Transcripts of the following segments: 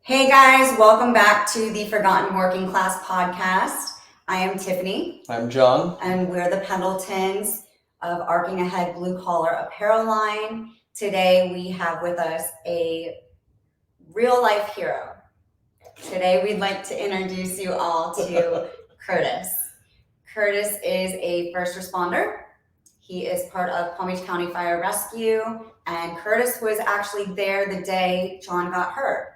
Hey guys, welcome back to the Forgotten Working Class podcast. I am Tiffany. I'm John. And we're the Pendletons of Arcing Ahead Blue Collar Apparel line. Today we have with us a real life hero. Today we'd like to introduce you all to Curtis. Curtis is a first responder. He is part of Palm Beach County Fire Rescue, and Curtis was actually there the day John got hurt.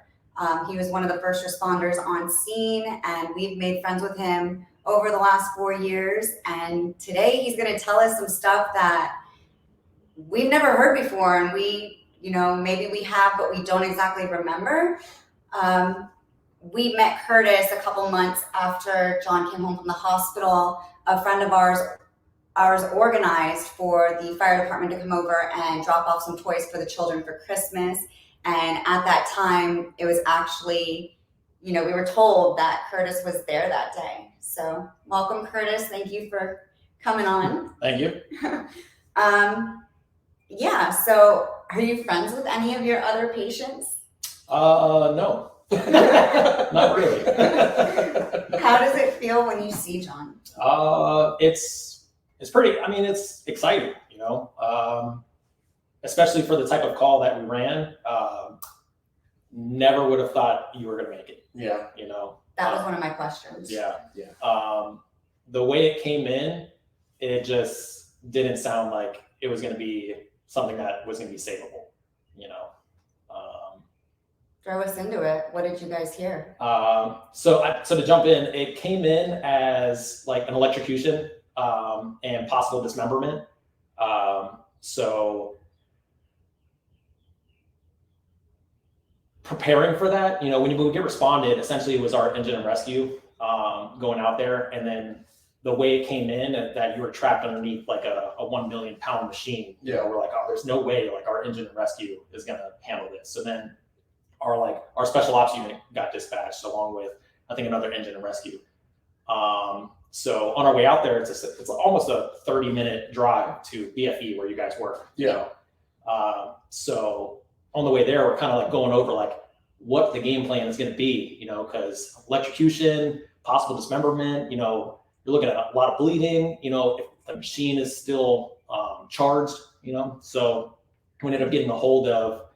He was one of the first responders on scene, and we've made friends with him over the last 4 years. And today he's going to tell us some stuff that we've never heard before, and maybe we have, but we don't exactly remember. We met Curtis a couple months after John came home from the hospital. A friend of ours organized for the fire department to come over and drop off some toys for the children for Christmas. And at that time, it was actually, we were told that Curtis was there that day. So welcome, Curtis. Thank you for coming on. Thank you. So are you friends with any of your other patients? No. Not really. How does it feel when you see John? It's pretty, it's exciting, especially for the type of call that we ran. Never would have thought you were going to make it. Yeah. That was one of my questions. Yeah. The way it came in, it just didn't sound like it was going to be something that was going to be savable, Throw us into it. What did you guys hear? So to jump in, it came in as like an electrocution and possible dismemberment. So preparing for that, when we get responded, essentially it was our engine and rescue going out there. And then the way it came in, that you were trapped underneath like a 1 million pound machine. We're like, oh, there's no way like our engine and rescue is going to handle this. So then our special ops unit got dispatched along with, I think, another engine and rescue. So on our way out there, it's almost a 30-minute drive to BFE where you guys work. So on the way there, we're kind of like going over like what the game plan is going to be, because electrocution, possible dismemberment, you're looking at a lot of bleeding, if the machine is still charged, so we ended up getting a hold of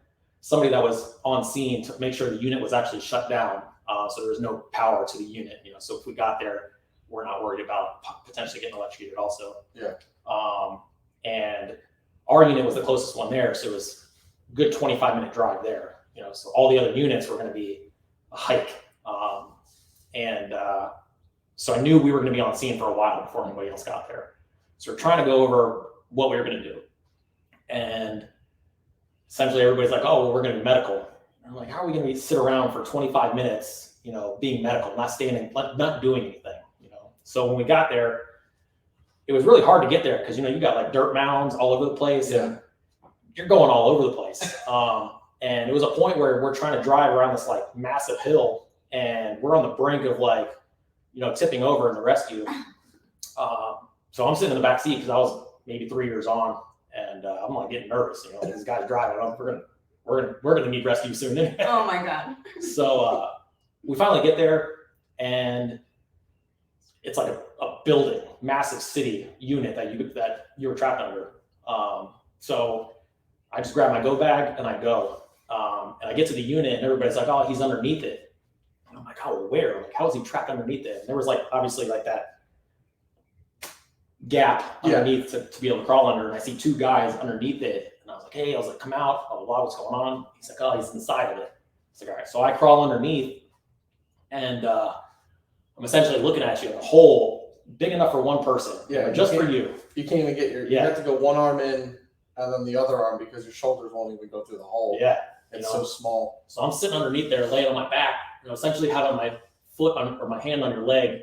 somebody that was on scene to make sure the unit was actually shut down. So there was no power to the unit, so if we got there, we're not worried about potentially getting electrocuted also. And our unit was the closest one there. So it was a good 25-minute drive there, so all the other units were going to be a hike. So I knew we were going to be on scene for a while before anybody else got there. So we're trying to go over what we were going to do. And essentially everybody's like, oh, well, we're going to be medical. And I'm like, how are we going to sit around for 25 minutes, being medical, not standing, not doing anything, So when we got there, it was really hard to get there because, you got like dirt mounds all over the place. And you're going all over the place. And it was a point where we're trying to drive around this like massive hill and we're on the brink of like, tipping over in the rescue. So I'm sitting in the back seat because I was maybe 3 years on and I'm like getting nervous, these guys driving. We're gonna need rescue soon. Oh my God. So we finally get there and it's like a building, massive city unit that you were trapped under. So I just grab my go bag and I go. And I get to the unit and everybody's like, oh, he's underneath it. And I'm like, oh, where? Like, how is he trapped underneath it? And there was like, obviously like that gap underneath to be able to crawl under. And I see two guys underneath it. And I was like, hey, come out, blah, blah, blah, what's going on? He's like, oh, he's inside of it. It's like, all right. So I crawl underneath and I'm essentially looking at you in a hole big enough for one person. Just for you. You can't even get you have to go one arm in and then the other arm because your shoulders won't even go through the hole. It's so small. So I'm sitting underneath there, laying on my back, essentially having my foot or my hand on your leg,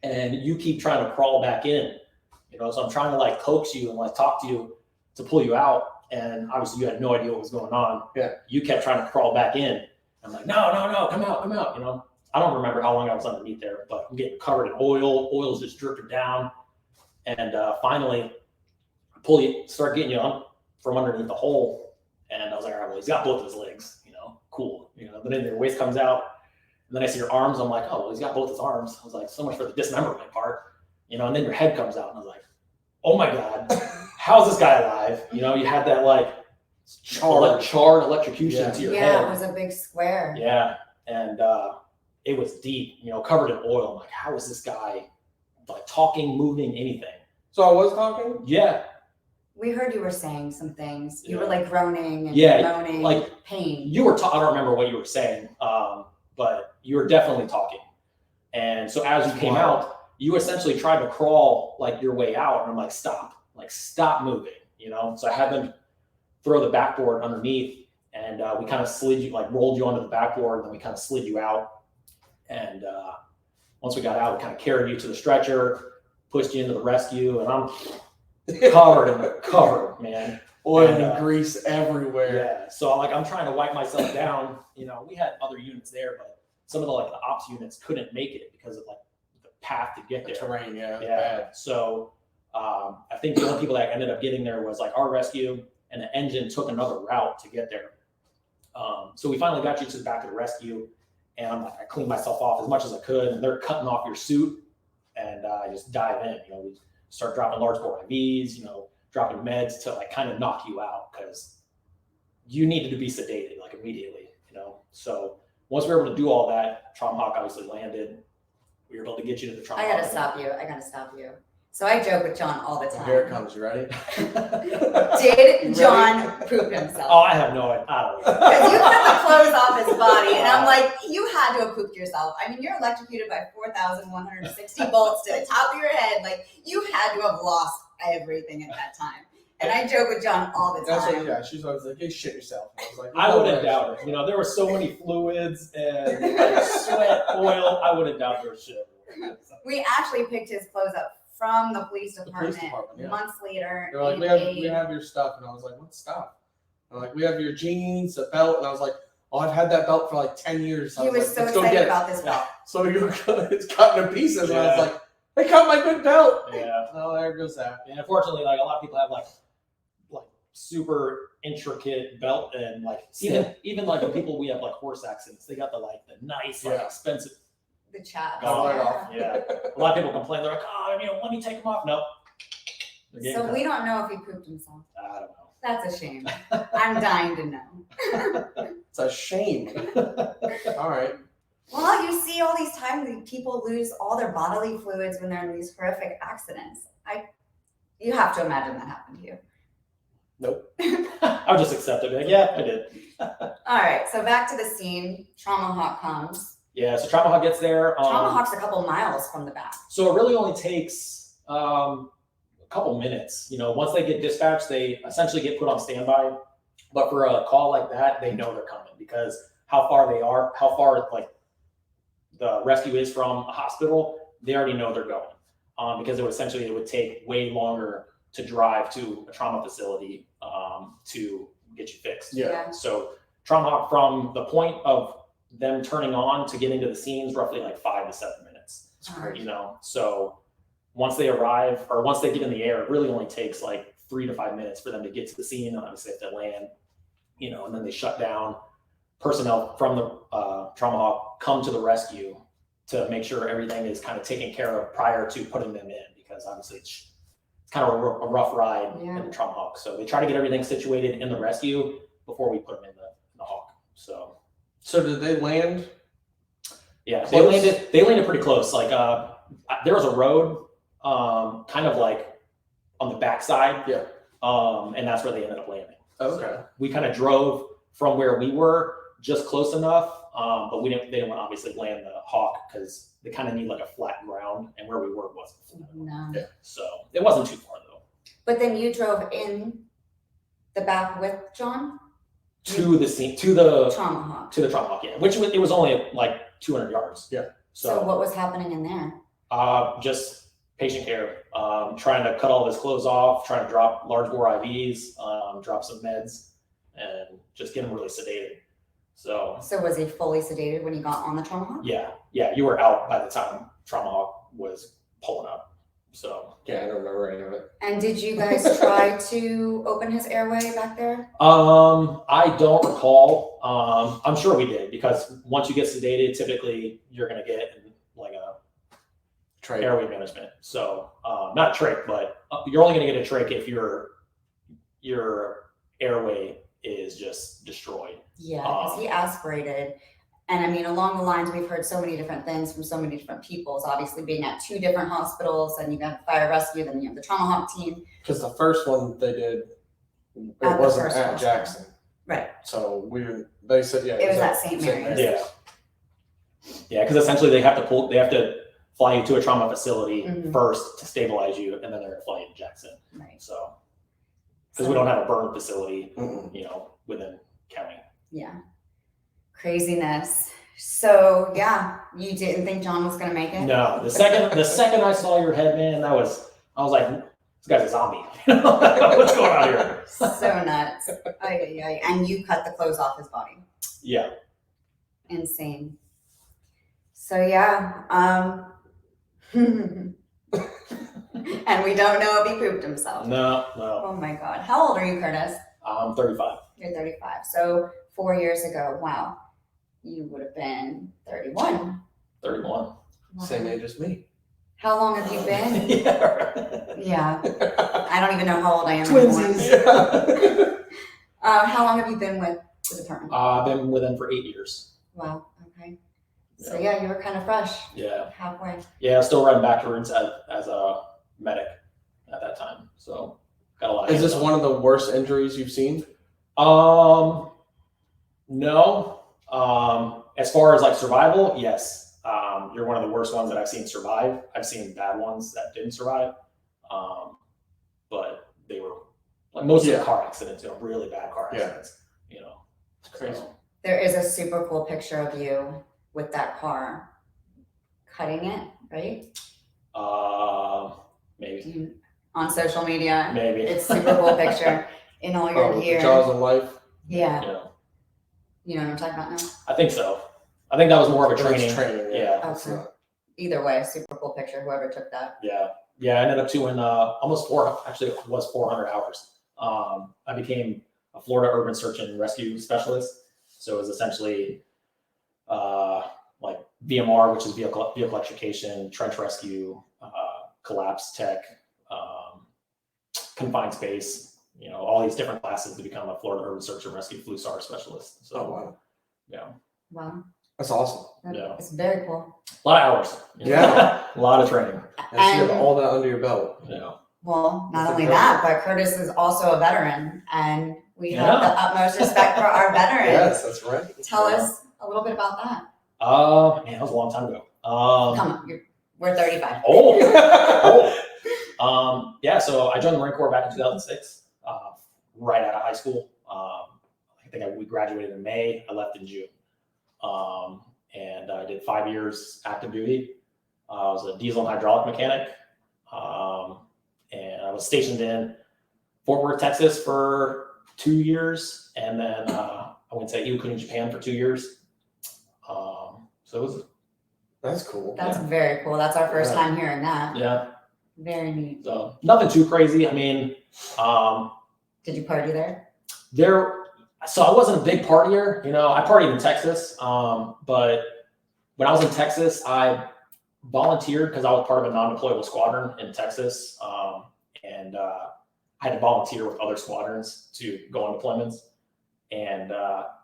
and you keep trying to crawl back in. So I'm trying to like coax you and like talk to you to pull you out, and obviously you had no idea what was going on. You kept trying to crawl back in. I'm like, no, come out. I don't remember how long I was underneath there, but I'm getting covered in oil. Oil's just dripping down, and finally, start getting you from underneath the hole. And I was like, all right, well, he's got both of his legs, cool. Then your waist comes out, and then I see your arms. I'm like, oh, well, he's got both his arms. I was like, so much for the dismemberment part, and then your head comes out, and I was like, oh my God, how's this guy alive? You had that like charred electrocution to your head. Yeah, it was a big square. Yeah, and it was deep, covered in oil. I'm like, how is this guy like talking, moving, anything? So I was talking? Yeah. We heard you were saying some things. You were like groaning and moaning, like pain. You were. I don't remember what you were saying, but you were definitely talking. And so as you came out, you essentially tried to crawl like your way out, and I'm like, stop moving, So I had them throw the backboard underneath, and we kind of slid you, like rolled you onto the backboard, and then we kind of slid you out. And once we got out, we kind of carried you to the stretcher, pushed you into the rescue, and I'm covered, man. Oil and grease everywhere. Yeah. So I'm trying to wipe myself down. We had other units there, but some of the ops units couldn't make it because of the path to get there. The terrain, yeah. Bad. So I think the only people that ended up getting there was our rescue, and the engine took another route to get there. So we finally got you to the back of the rescue, and I cleaned myself off as much as I could, and they're cutting off your suit, and I just dive in. We start dropping large bore IVs, dropping meds to kind of knock you out because you needed to be sedated immediately, So once we were able to do all that, Trauma Hawk obviously landed. We were able to get you to the Trauma Hawk. I gotta stop you. So I joke with John all the time. Here it comes. You ready? Did John poop himself? Oh, I have no idea. I don't know. Because you cut the clothes off his body, and I'm like, you had to have pooped yourself. I mean, you're electrocuted by 4,160 volts to the top of your head. You had to have lost everything at that time. And I joke with John all the time. That's what, she's always like, hey, shit yourself. I was like, I wouldn't doubt it. There were so many fluids and sweat, oil. I wouldn't doubt there was shit. We actually picked his clothes up from the police department, yeah. months later. They're like, we have your stuff. And I was like, what stuff? And like, we have your jeans, a belt. And I was like, oh, I've had that belt for 10 years. He was so excited about this belt. So it's cut into pieces. And I was like, they cut my good belt. Yeah. Oh, there goes that. And unfortunately, a lot of people have super intricate belt, and even the people we have horse accidents, they got the nice expensive. The chat. Yeah. A lot of people complain. They're like, oh, let me take them off. Nope. So we don't know if he pooped himself. I don't know. That's a shame. I'm dying to know. It's a shame. All right. Well, you see all these times people lose all their bodily fluids when they're in these horrific accidents. You have to imagine that happened to you. Nope. I'll just accept it. Yeah, I did. All right. So back to the scene. Trauma Hawk comes. Yeah, so Trauma Hawk gets there. Trauma Hawk's a couple miles from the back. So it really only takes a couple minutes. Once they get dispatched, they essentially get put on standby. But for a call like that, they know they're coming because how far the rescue is from a hospital, they already know they're going. Because it would take way longer to drive to a trauma facility to get you fixed. Yeah. So Trauma Hawk, from the point of them turning on to getting to the scenes, roughly 5 to 7 minutes. So once they arrive or once they get in the air, it really only takes 3 to 5 minutes for them to get to the scene. And obviously they have to land, and then they shut down. Personnel from the Trauma Hawk come to the rescue to make sure everything is kind of taken care of prior to putting them in, because obviously it's kind of a rough ride in the Trauma Hawk. So they try to get everything situated in the rescue before we put them in the Hawk. So did they land? Yeah, close? They landed pretty close. There was a road kind of on the backside. Yeah. And that's where they ended up landing. Okay. So we kind of drove from where we were just close enough, but they didn't want to obviously land the Hawk because they kind of need a flat ground, and where we were wasn't flat. No. Yeah. So it wasn't too far though. But then you drove in the back with John? To the scene, to the Trauma Hawk. To the Trauma Hawk, yeah. Which it was only 200 yards. Yeah. So what was happening in there? Just patient care. Trying to cut all of his clothes off, trying to drop large bore IVs, drop some meds, and just get him really sedated. So was he fully sedated when he got on the Trauma Hawk? Yeah. You were out by the time Trauma Hawk was pulling up. So Yeah, I don't remember any of it. And did you guys try to open his airway back there? I don't recall. I'm sure we did, because once you get sedated, typically you're gonna get like a Trach. airway management. So not trach, but you're only gonna get a trach if your airway is just destroyed. Yeah, because he aspirated. And I mean, along the lines, we've heard so many different things from so many different people. So obviously being at 2 different hospitals, and you have fire rescue, then you have the trauma hawk team. Because the first one they did, it At the wasn't first at hospital. Jackson. Right. So they said, yeah. It was at St. Mary's. Yeah. Yeah, because essentially they have to fly you to a trauma facility first to stabilize you, and then they're gonna fly you to Jackson. Right. So because we don't have a burn facility, Mm-mm. within county. Yeah. Craziness. So yeah, you didn't think John was gonna make it? No, the second I saw your head, man, I was like, this guy's a zombie. What's going on here? So nuts. And you cut the clothes off his body. Yeah. Insane. So yeah, and we don't know if he pooped himself. No. Oh my God. How old are you, Curtis? I'm 35. You're 35. So 4 years ago, wow, you would have been 31. 31. Wow. Same age as me. How long have you been? Yeah. Yeah. I don't even know how old I am Twinsies. anymore. How long have you been with the department? I've been with them for 8 years. Wow. Okay. So yeah, you were kind of fresh. Yeah. Halfway. Yeah, I was still running backwards as a medic at that time. So got a lot. Is this one of the worst injuries you've seen? No. As far as like survival, yes. You're one of the worst ones that I've seen survive. I've seen bad ones that didn't survive. But they were like most of the car accidents, really bad car accidents. It's crazy. So, There is a super cool picture of you with that car cutting it, right? maybe. On social media. Maybe. It's super cool picture in all your The gear. Jaws of Life. Yeah. Yeah. You know what I'm talking about now? I think so. I think that was more of a It's training. Yeah. Okay. It's not- Either way, super cool picture, whoever took that. Yeah. I ended up doing almost 400 hours. I became a Florida urban search and rescue specialist. So it was essentially like VMR, which is vehicle electrification, trench rescue, collapse tech, confined space, all these different classes to become a Florida urban search and rescue FLUSAR specialist. So, Oh, wow. Yeah. Wow. That's awesome. Yeah. It's very cool. A lot of hours. Yeah. A lot of training. And you have all that under your belt. Yeah. Well, not That's only incredible. that, but Curtis is also a veteran, and we have Yeah. the utmost respect for our veterans. Yes, that's right. Tell us a little bit about that. Man, that was a long time ago. Come on, we're 35. Yeah, so I joined the Marine Corps back in 2006, right out of high school. I think we graduated in May. I left in June. And I did 5 years active duty. I was a diesel and hydraulic mechanic. And I was stationed in Fort Worth, Texas for 2 years. And then I went to Iwakuni, Japan for 2 years. So it was, That's cool. That's very cool. That's our first Yeah. time hearing that. yeah. Very neat. So nothing too crazy. I mean, Did you party there? So I wasn't a big partier, I partied in Texas. But when I was in Texas, I volunteered because I was part of a non-deployable squadron in Texas. And I had to volunteer with other squadrons to go on deployments. And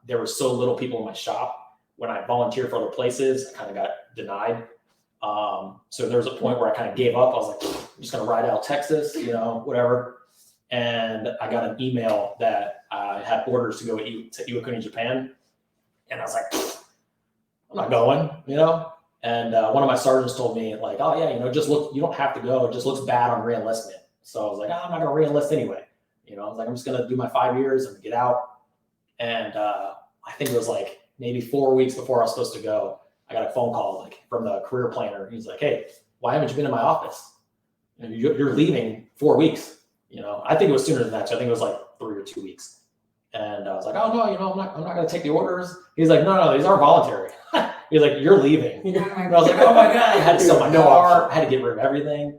there were so little people in my shop. When I volunteered for other places, I kind of got denied. So there was a point where I kind of gave up. I was like, I'm just going to ride out Texas, whatever. And I got an email that I had orders to go to Iwakuni, Japan. And I was like, I'm not going, And one of my sergeants told me like, oh yeah, just look, you don't have to go. It just looks bad on reenlistment. So I was like, I'm not going to reenlist anyway. I was like, I'm just going to do my 5 years and get out. And I think it was like maybe 4 weeks before I was supposed to go, I got a phone call from the career planner. He's like, hey, why haven't you been in my office? You're leaving 4 weeks. I think it was sooner than that. So I think it was like 3 or 2 weeks. And I was like, oh no, I'm not going to take the orders. He's like, no, these are voluntary. He's like, you're leaving. And I was like, oh my God, I had to sell my car. I had to get rid of everything,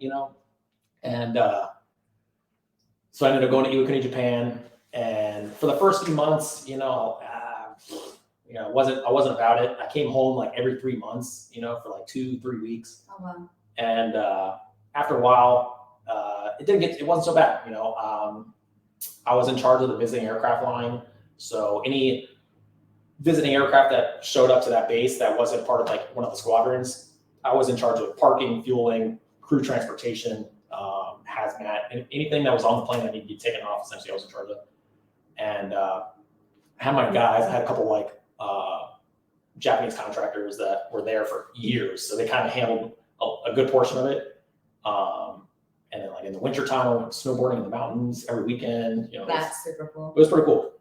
And so I ended up going to Iwakuni, Japan. And for the first few months, I wasn't about it. I came home like every 3 months, for like 2-3 weeks. Oh, wow. And after a while, it wasn't so bad. I was in charge of the visiting aircraft line. So any visiting aircraft that showed up to that base that wasn't part of like one of the squadrons, I was in charge of parking, fueling, crew transportation, hazmat, and anything that was on the plane that needed to be taken off. Essentially, I was in charge of. And I had my guys. I had a couple like Japanese contractors that were there for years, so they kind of handled a good portion of it. And then like in the wintertime, I went snowboarding in the mountains every weekend. That's super cool. It was pretty cool.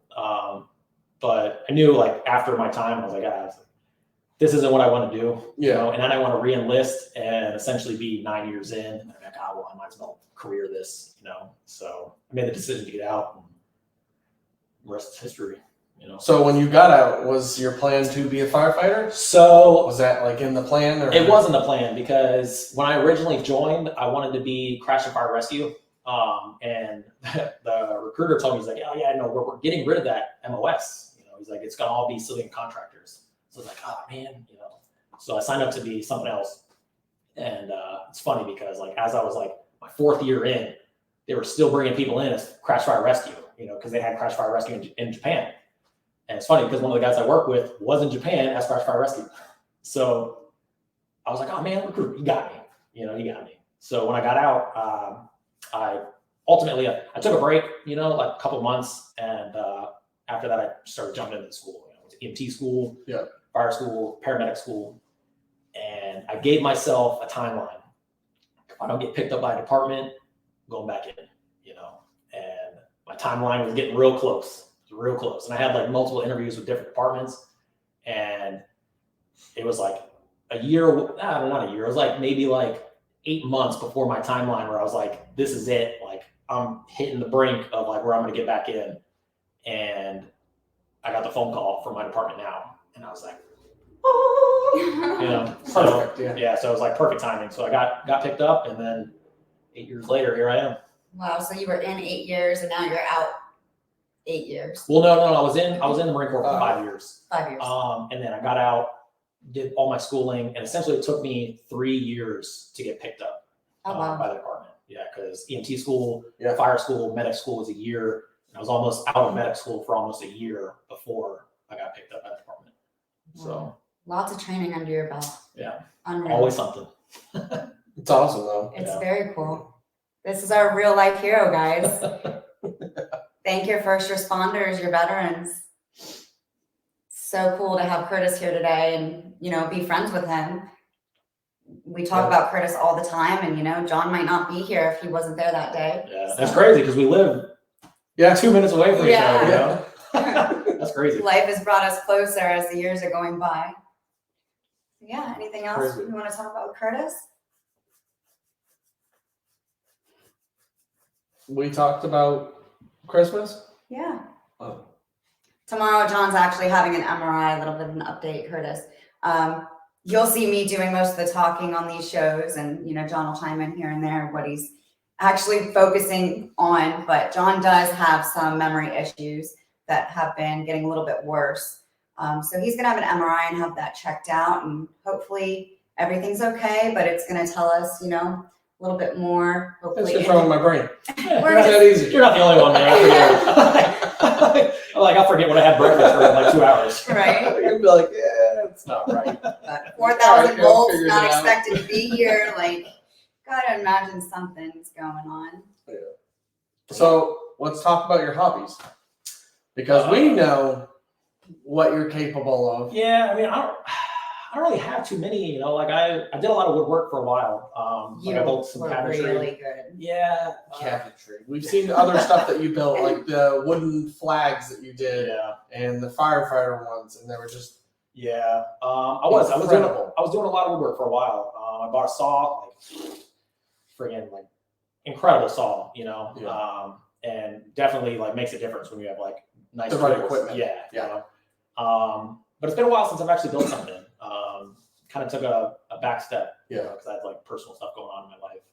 But I knew like after my time, I was like, this isn't what I want to do. And then I want to re-enlist and essentially be 9 years in. And I'm like, well, I might as well career this, So I made the decision to get out, and the rest is history. So when you got out, was your plan to be a firefighter? So was that like in the plan? Or? It wasn't the plan, because when I originally joined, I wanted to be crash and fire rescue. And the recruiter told me, he's like, oh yeah, no, we're getting rid of that MOS. He's like, it's gonna all be civilian contractors. So I was like, oh man, So I signed up to be something else. And it's funny because like as I was like my 4th year in, they were still bringing people in as crash fire rescue, because they had crash fire rescue in Japan. And it's funny because one of the guys I work with was in Japan as crash fire rescue. So I was like, oh man, recruit, you got me. You got me. So when I got out, I ultimately, I took a break, like a couple months. And after that, I started jumping into school. I went to EMT school, fire school, paramedic school. And I gave myself a timeline. If I don't get picked up by a department, I'm going back in, And my timeline was getting real close. Real close. And I had like multiple interviews with different departments, and it was like a year, not a year, it was like maybe like 8 months before my timeline where I was like, this is it. Like I'm hitting the brink of like where I'm going to get back in. And I got the phone call from my department now, and I was like, oh, Perfect, yeah. So it was like perfect timing. So I got picked up, and then 8 years later, here I am. Wow. So you were in 8 years, and now you're out 8 years. Well, no, I was in the Marine Corps for 5 years. 5 years. And then I got out, did all my schooling, and essentially it took me 3 years to get picked up by the department. Yeah, because EMT school, fire school, medic school was a year. And I was almost out of medic school for almost a year before I got picked up by the department. So lots of training under your belt. Yeah, unreal. Always something. It's awesome though. It's very cool. This is our real life hero, guys. Thank your first responders, your veterans. So cool to have Curtis here today and, be friends with him. We talk about Curtis all the time, and, John might not be here if he wasn't there that day. Yeah, so. That's crazy because we live 2 minutes away from each other. That's crazy. Life has brought us closer as the years are going by. Yeah, anything else you want to talk about with Curtis? We talked about Christmas? Yeah. Oh. Tomorrow, John's actually having an MRI, a little bit of an update, Curtis. You'll see me doing most of the talking on these shows, and, John will chime in here and there what he's actually focusing on, but John does have some memory issues that have been getting a little bit worse. So he's going to have an MRI and have that checked out, and hopefully everything's okay, but it's going to tell us, a little bit more. That's just wrong with my brain. You're not the only one, man. I'll forget what I had breakfast for in like 2 hours. Right. You'll be like, it's not right. 4,000 volts, not expected to be here. Gotta imagine something's going on. Yeah. So let's talk about your hobbies, because we know what you're capable of. Yeah, I mean, I don't really have too many. I did a lot of woodwork for a while. I built some cabinetry. Really good. Yeah, cabinetry. We've seen other stuff that you built, like the wooden flags that you did, and the firefighter ones, and they were just I was doing a lot of woodwork for a while. I bought a saw, friggin' incredible saw, and definitely makes a difference when you have nice the right tools. equipment. Yeah. But it's been a while since I've actually built something. Kind of took a back step, because I had personal stuff going on in my life.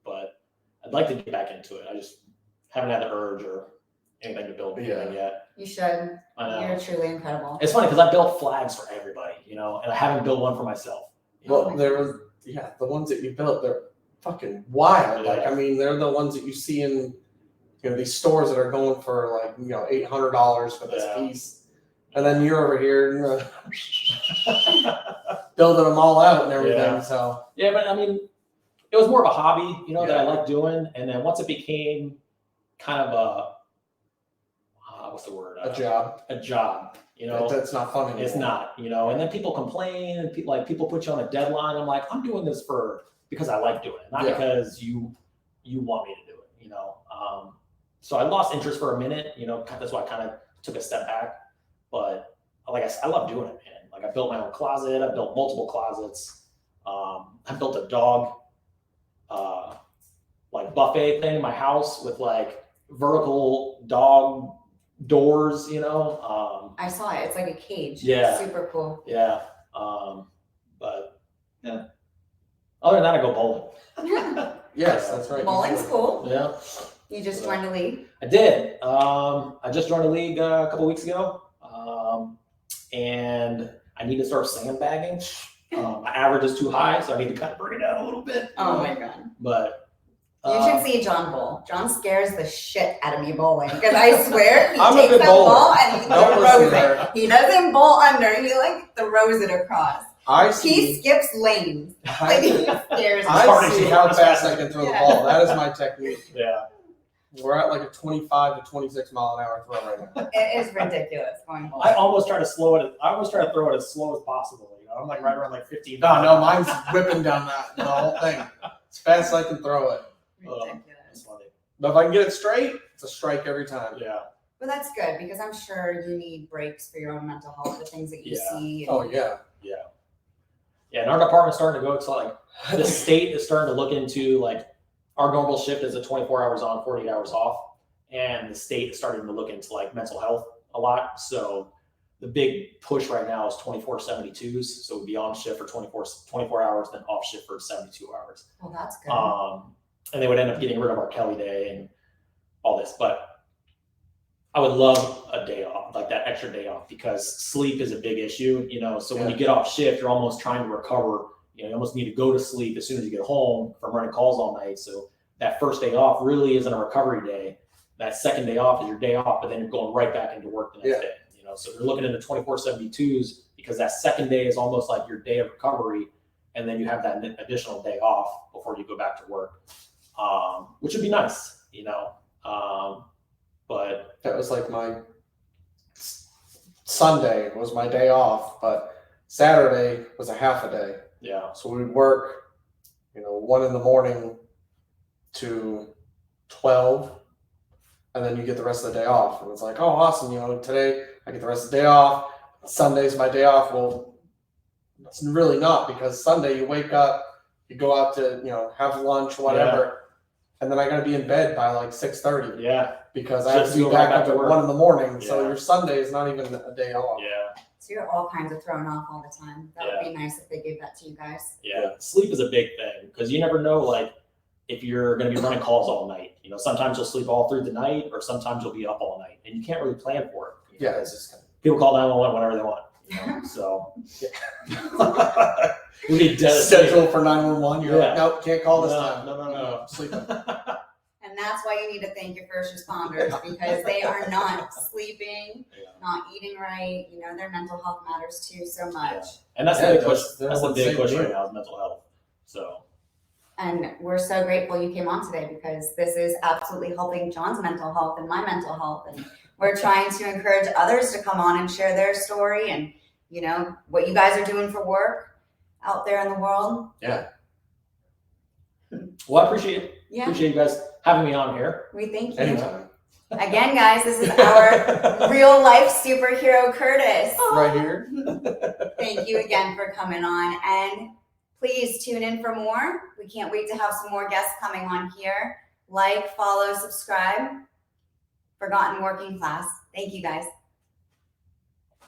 but I'd like to get back into it. I just haven't had the urge or anything to build anything yet. You should. I know. You're truly incredible. It's funny because I built flags for everybody, and I haven't built one for myself. Well, there was the ones that you built, they're fucking wild. Yeah. Like, I mean, they're the ones that you see in these stores that are going for like $800 for this piece, and then you're over here building them all out and everything. Yeah. So but I mean, it was more of a hobby, that I like doing, and then once it became kind of a what's the word? a job. A job. That's not fun anymore. It's not, and then people complain and people put you on a deadline. I'm like, I'm doing this because I like doing it, not because you want me to do it, So I lost interest for a minute, that's why I kind of took a step back. But like I said, I love doing it, man. Like I built my own closet. I built multiple closets. I built a dog like buffet thing in my house with like vertical dog doors, I saw it. It's like a cage. Yeah. Super cool. Yeah. But yeah. Other than that, I go bowling. Yes, that's right. Bowling's cool. Yeah. You just joined a league? I did. I just joined a league a couple weeks ago. And I need to start sandbagging. My average is too high, so I need to kind of bring it down a little bit. Oh my God. But you should see John bowl. John scares the shit out of me bowling because I swear he I'm a takes good that bowler. ball and he Don't throws listen to it. her. He doesn't bowl under. He like throws it across. He skips lanes. Like he scares me. I see how fast I can throw the ball. That is my technique. Yeah. We're at like a 25 to 26 mile an hour throw right now. It is ridiculous going bowling. I almost try to throw it as slow as possible. I'm like right around like 15. No, mine's whipping down the whole thing. As fast as I can throw it. Ridiculous. That's funny. But if I can get it straight, it's a strike every time. Yeah. But that's good because I'm sure you need breaks for your own mental health, the things that you see. Oh yeah. Yeah, and our department's starting to go. It's like the state is starting to look into like our normal shift is a 24 hours on, 48 hours off, and the state is starting to look into like mental health a lot. So the big push right now is 24/72s. So we'd be on shift for 24 hours, then off shift for 72 hours. Well, that's good. And they would end up getting rid of our Kelly Day and all this, but I would love a day off, like that extra day off, because sleep is a big issue, so when you get off shift, you're almost trying to recover, you almost need to go to sleep as soon as you get home from running calls all night. So that first day off really isn't a recovery day. That second day off is your day off, but then you're going right back into work the next day, so you're looking into 24/72s because that second day is almost like your day of recovery. And then you have that additional day off before you go back to work, which would be nice, but that was like my Sunday was my day off, but Saturday was a half a day. Yeah. So we'd work, 1 a.m. to 12, and then you get the rest of the day off. And it's like, oh, awesome. Today I get the rest of the day off. Sunday's my day off. Well, it's really not, because Sunday you wake up, you go out to, have lunch, whatever. And then I got to be in bed by like 6:30. Yeah. Because I have to be back up at 1 a.m. So your Sunday is not even a day off. Yeah. So you're all kinds of thrown off all the time. That would be nice if they gave that to you guys. Yeah. Sleep is a big thing because you never know, like, if you're going to be running calls all night. Sometimes you'll sleep all through the night, or sometimes you'll be up all night, and you can't really plan for it. Yeah, it's just people call 911 whenever they want. So we need schedule for 911. You're like, nope, can't call this time. No. I'm sleeping. And that's why you need to thank your first responders because they are not sleeping, not eating right. Their mental health matters too so much. Yeah. And that's the big push. That's the big push right now is mental health. So. And we're so grateful you came on today because this is absolutely helping John's mental health and my mental health. And we're trying to encourage others to come on and share their story and, what you guys are doing for work out there in the world. Yeah. Well, I appreciate it. Yeah. Appreciate you guys having me on here. We thank you. Anytime. Again, guys, this is our real life superhero, Curtis. Right here. Thank you again for coming on. And please tune in for more. We can't wait to have some more guests coming on here. Like, follow, subscribe. Forgotten Working Class. Thank you, guys.